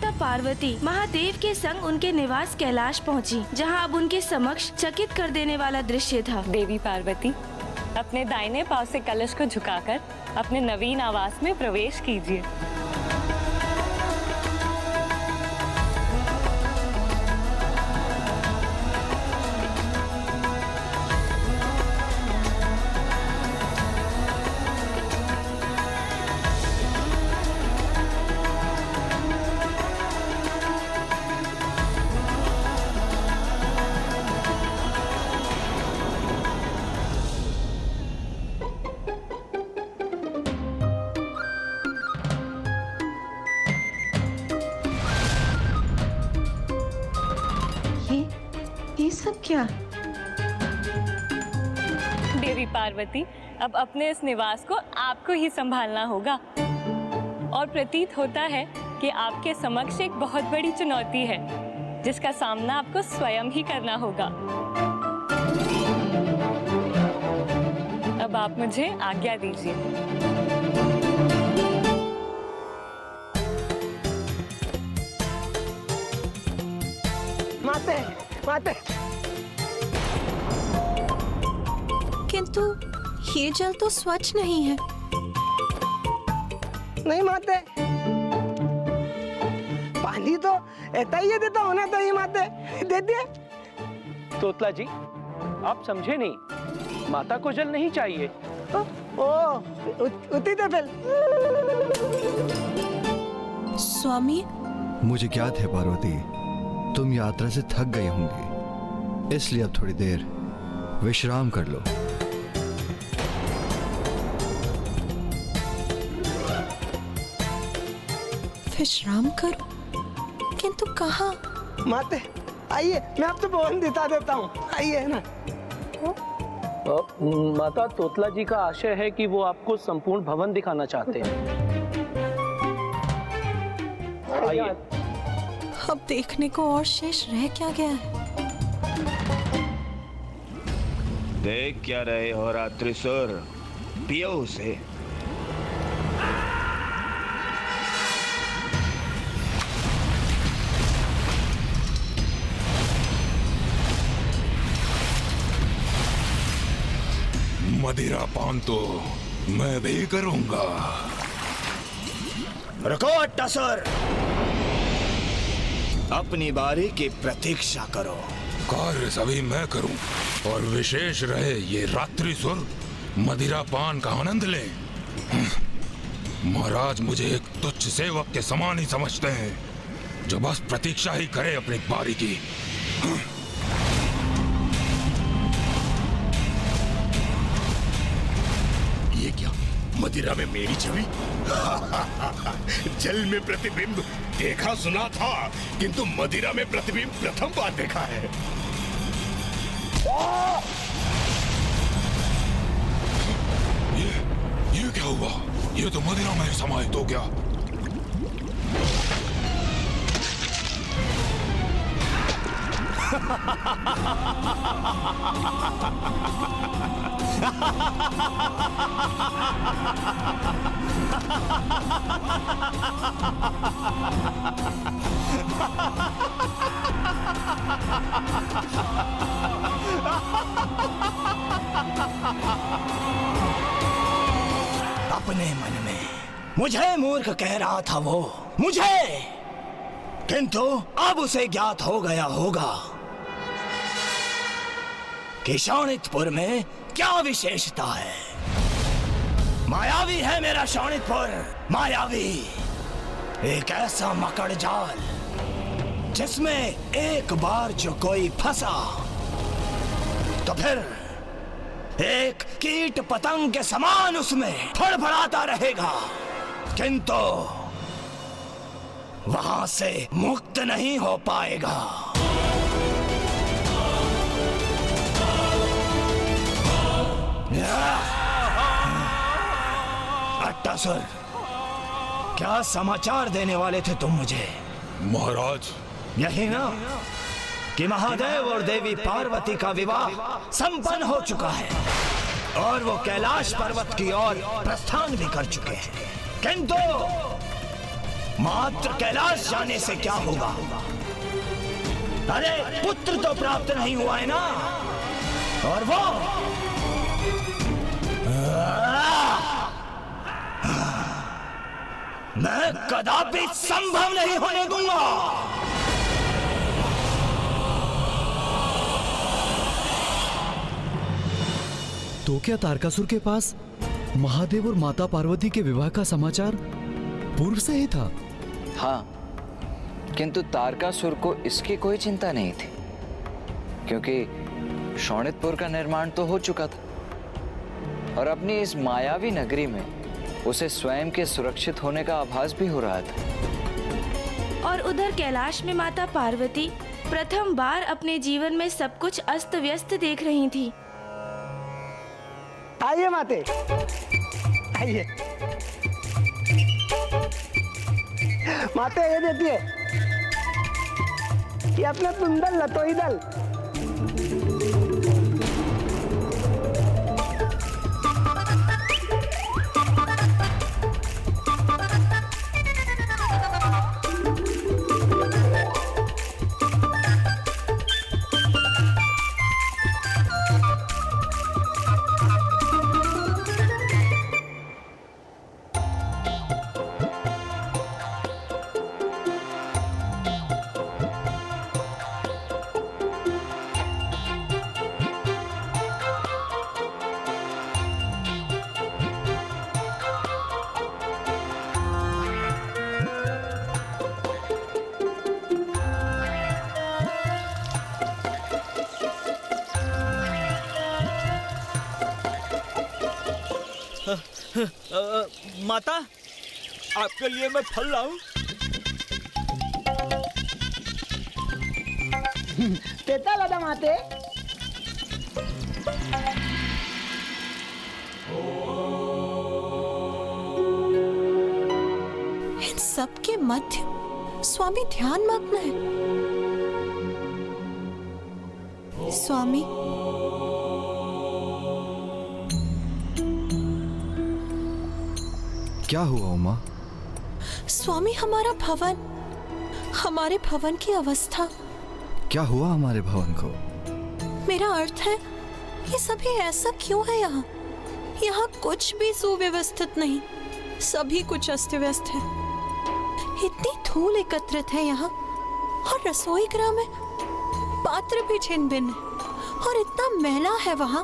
तब पार्वती महादेव के संग उनके निवास कैलाश पहुंची, जहां अब उनके समक्ष चकित कर देने वाला दृश्य था। देवी पार्वती, अपने दाहिने पांव से कलश को झुकाकर अपने नवीन आवास में प्रवेश कीजिए। ये सब क्या? देवी पार्वती, अब अपने इस निवास को आपको ही संभालना होगा और प्रतीत होता है कि आपके समक्ष एक बहुत बड़ी चुनौती है, जिसका सामना आपको स्वयं ही करना होगा। अब आप मुझे आज्ञा दीजिए। माते, माते। किंतु ये जल तो स्वच्छ नहीं है। नहीं माते, पानी तो ऐसा ही देता होना चाहिए माते, दे दिए। तोतला जी, आप समझे नहीं, माता को जल नहीं चाहिए। उती तो फिर। स्वामी, मुझे ज्ञात है पार्वती, तुम यात्रा से थक गई होंगी, इसलिए अब थोड़ी देर विश्राम कर लो। विश्राम करो? किंतु कहाँ? माते आइए, मैं आपको भवन दिखा देता हूँ, आइए ना। माता, तोतला जी का आशय है कि वो आपको संपूर्ण भवन दिखाना चाहते हैं। आइए। अब देखने को और शेष रह क्या गया है? देख क्या रहे हो रात्रिसुर, पियो उसे। मदिरा पान तो मैं भी करूंगा। रुको अट्टासुर, अपनी बारी की प्रतीक्षा करो। कार्य सभी मैं करूं और विशेष रहे ये रात्रिसुर मदिरा पान का आनंद ले। महाराज मुझे एक तुच्छ सेवक के समान ही समझते हैं, जो बस प्रतीक्षा ही करे अपनी बारी की। ये क्या, मदिरा में मेरी छवि? जल में प्रतिबिंब देखा सुना था, किंतु मदिरा में प्रतिबिंब प्रथम बार देखा है। ये क्या हुआ? ये तो मदिरा में समाहित हो गया। अपने मन में मुझे मूर्ख कह रहा था वो, मुझे, किंतु अब उसे ज्ञात हो गया होगा कि शोणितपुर में क्या विशेषता है। मायावी है मेरा शोणितपुर, मायावी। एक ऐसा मकड़ जाल जिसमें एक बार जो कोई फंसा तो फिर एक कीट पतंग के समान उसमें फड़फड़ाता रहेगा, किंतु वहां से मुक्त नहीं हो पाएगा। अट्टासुर, क्या समाचार देने वाले थे तुम मुझे? महाराज, यही ना कि महादेव और देवी पार्वती का विवाह संपन्न हो चुका है और वो कैलाश पर्वत की ओर प्रस्थान भी कर चुके हैं, किंतु मात्र कैलाश जाने से क्या होगा? अरे पुत्र तो प्राप्त नहीं हुआ है ना, और वो मैं कदापि संभव नहीं होने दूंगा। तो क्या तारकासुर के पास महादेव और माता पार्वती के विवाह का समाचार पूर्व से ही था? हाँ, किंतु तारकासुर को इसकी कोई चिंता नहीं थी, क्योंकि शोणितपुर का निर्माण तो हो चुका था और अपनी इस मायावी नगरी में उसे स्वयं के सुरक्षित होने का आभास भी हो रहा था। और उधर कैलाश में माता पार्वती प्रथम बार अपने जीवन में सब कुछ अस्त व्यस्त देख रही थी। आइए माते, आइए। माते ये देखिए, ये अपना सुंदर लतोई दल। माता, आपके लिए मैं फल लाऊं? देता दादा माते। इन सब के मध्य स्वामी ध्यान मग्न है। स्वामी, क्या हुआ उमा? स्वामी, हमारे भवन की अवस्था। क्या हुआ हमारे भवन को? मेरा अर्थ है, ये सभी ऐसा क्यों है यहाँ? यहाँ कुछ भी सुव्यवस्थित नहीं, सभी कुछ अस्त व्यस्त है। इतनी धूल एकत्रित है यहाँ, और रसोई गृह में पात्र भी छिन्न भिन्न है, और इतना मैला है वहाँ।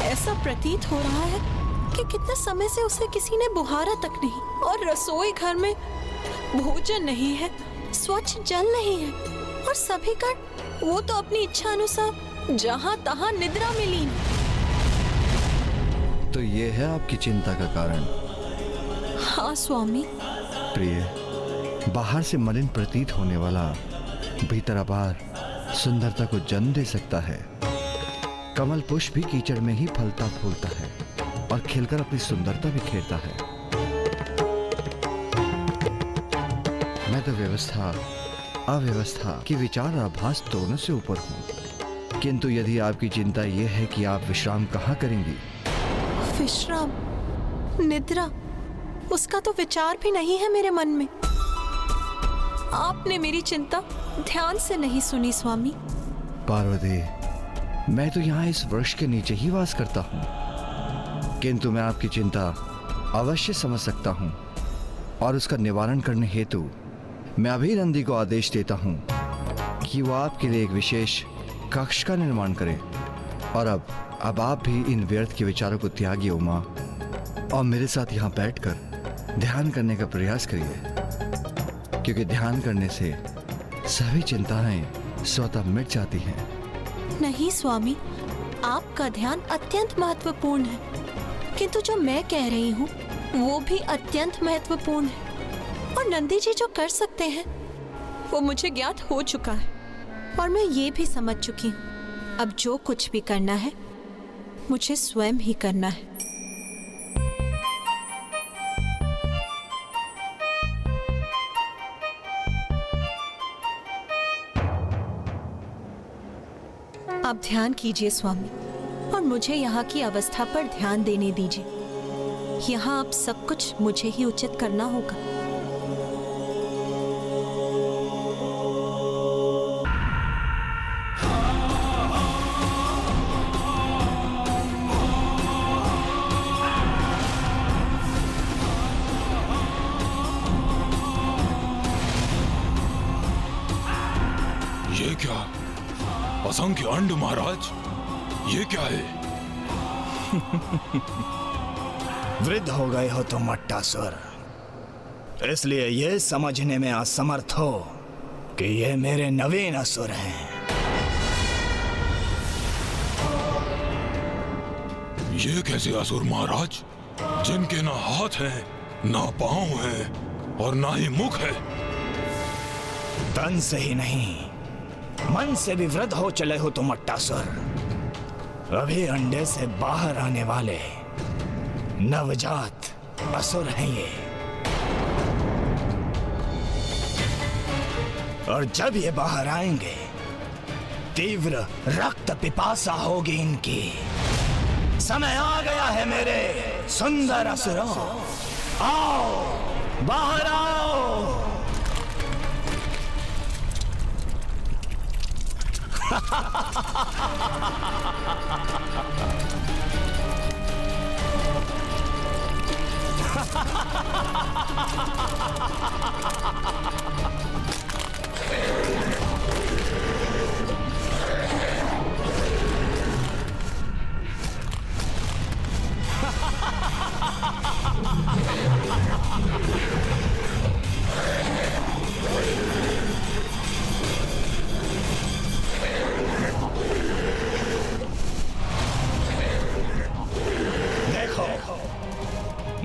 ऐसा प्रतीत हो रहा है कि कितने समय से उसे किसी ने बुहारा तक नहीं, और रसोई घर में भोजन नहीं है, स्वच्छ जल नहीं है, और सभी का वो तो अपनी इच्छा अनुसार जहां तहां निद्रा में लीन। तो ये है आपकी चिंता का कारण? हाँ स्वामी। प्रिय, बाहर से मलिन प्रतीत होने वाला भीतर अपार सुंदरता को जन्म दे सकता है। कमल पुष्प भी कीचड़ में ही फलता फूलता है और खिलकर अपनी सुंदरता बिखेरता है। मैं तो व्यवस्था अव्यवस्था की विचार आभास दोनों से ऊपर हूँ, किंतु यदि आपकी चिंता यह है कि आप विश्राम कहाँ करेंगी? विश्राम, निद्रा, उसका तो विचार भी नहीं है मेरे मन में। आपने मेरी चिंता ध्यान से नहीं सुनी स्वामी। पार्वती, मैं तो यहाँ इस वृक्ष के नीचे ही वास करता हूँ, किंतु मैं आपकी चिंता अवश्य समझ सकता हूँ, और उसका निवारण करने हेतु मैं अभी नंदी को आदेश देता हूँ कि वो आपके लिए एक विशेष कक्ष का निर्माण करे। और अब आप भी इन व्यर्थ के विचारों को त्यागिए उमा, और मेरे साथ यहाँ बैठकर ध्यान करने का प्रयास करिए, क्योंकि ध्यान करने से सभी चिंताएं स्वतः मिट जाती हैं। नहीं स्वामी, आपका ध्यान अत्यंत महत्वपूर्ण है, किंतु जो मैं कह रही हूँ वो भी अत्यंत महत्वपूर्ण है, और नंदी जी जो कर सकते हैं वो मुझे ज्ञात हो चुका है, और मैं ये भी समझ चुकी हूँ अब जो कुछ भी करना है मुझे स्वयं ही करना है। आप ध्यान कीजिए स्वामी, और मुझे यहाँ की अवस्था पर ध्यान देने दीजिए। यहाँ अब सब कुछ मुझे ही उचित करना होगा। ये क्या? असंख्य अंड महाराज, ये क्या है? वृद्ध हो गए हो तुम मट्टासुर, इसलिए ये समझने में असमर्थ हो कि ये मेरे नवीन असुर हैं। ये कैसे असुर महाराज, जिनके ना हाथ हैं, ना पांव हैं और ना ही मुख है? तन से ही नहीं, मन से भी वृद्ध हो चले हो तुम मट्टासुर। अभी अंडे से बाहर आने वाले नवजात असुर हैं ये। और जब ये बाहर आएंगे, तीव्र रक्त पिपासा होगी इनकी। समय आ गया है मेरे सुंदर असुरों, आओ बाहर आओ।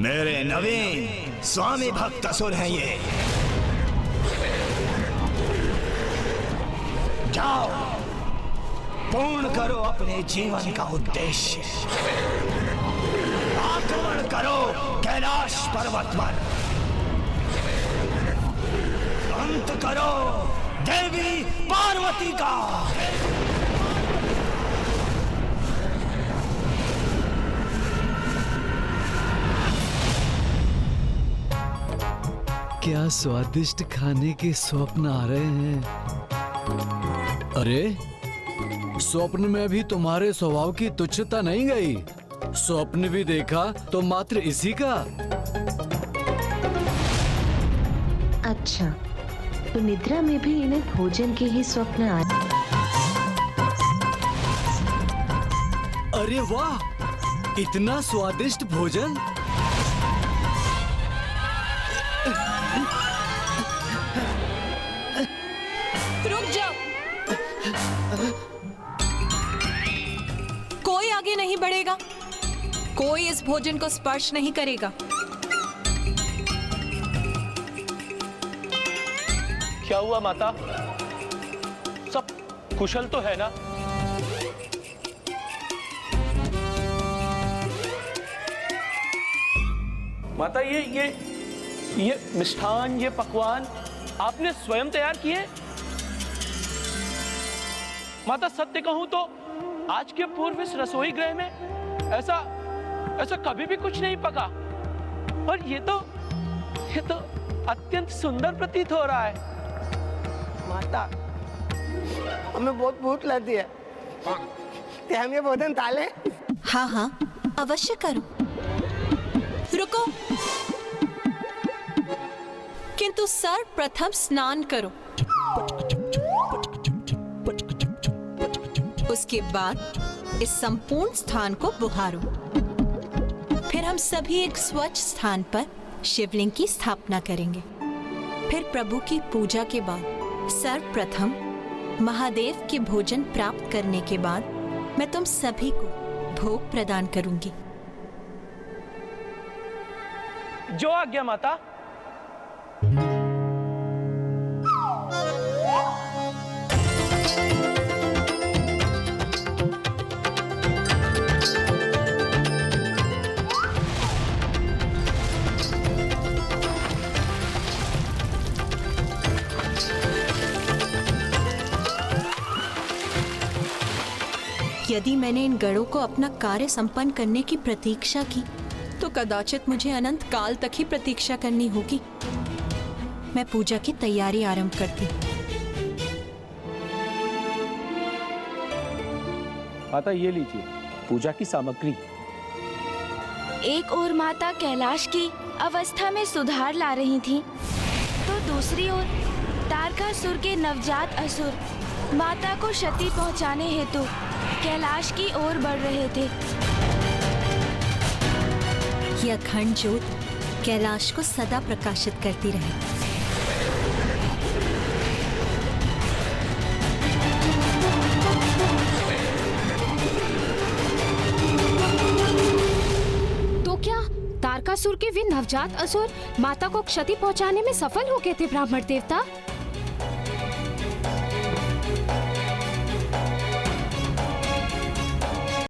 मेरे नवीन स्वामी भक्त असुर हैं ये। जाओ, पूर्ण करो अपने जीवन का उद्देश्य। आक्रमण करो कैलाश पर्वत पर, अंत करो देवी पार्वती का। क्या स्वादिष्ट खाने के स्वप्न आ रहे हैं। अरे, स्वप्न में भी तुम्हारे स्वभाव की तुच्छता नहीं गई। स्वप्न भी देखा तो मात्र इसी का। अच्छा, तो निद्रा में भी इन्हें भोजन के ही स्वप्न आए। अरे वाह, इतना स्वादिष्ट भोजन। रुक जाओ, कोई आगे नहीं बढ़ेगा, कोई इस भोजन को स्पर्श नहीं करेगा। क्या हुआ माता? सब कुशल तो है ना? माता, ये मिष्ठान, ये पकवान आपने स्वयं तैयार किए? माता, सत्य कहूं तो आज के पूर्व इस रसोई गृह में ऐसा कभी भी कुछ नहीं पका। और ये तो अत्यंत सुंदर प्रतीत हो रहा है। माता, हमें बहुत भूख लगती है, ते हम ये भोजन ताले? हाँ हाँ, अवश्य करो। रुको, किंतु सर्वप्रथम स्नान करो। उसके बाद इस संपूर्ण स्थान को बुहारो। फिर हम सभी एक स्वच्छ स्थान पर शिवलिंग की स्थापना करेंगे। फिर प्रभु की पूजा के बाद सर्वप्रथम महादेव के भोजन प्राप्त करने के बाद मैं तुम सभी को भोग प्रदान करूंगी। जो आज्ञा माता। यदि मैंने इन गणों को अपना कार्य संपन्न करने की प्रतीक्षा की, तो कदाचित मुझे अनंत काल तक ही प्रतीक्षा करनी होगी। मैं पूजा की तैयारी आरंभ करती। माता, ये लीजिए पूजा की सामग्री। एक ओर माता कैलाश की अवस्था में सुधार ला रही थी, तो दूसरी ओर तारकासुर के नवजात असुर माता को क्षति पहुंचाने हेतु कैलाश की ओर बढ़ रहे थे। यह अखंड ज्योत कैलाश को सदा प्रकाशित करती रहे। तो क्या तारकासुर के वे नवजात असुर माता को क्षति पहुंचाने में सफल हो गए थे ब्राह्मण देवता?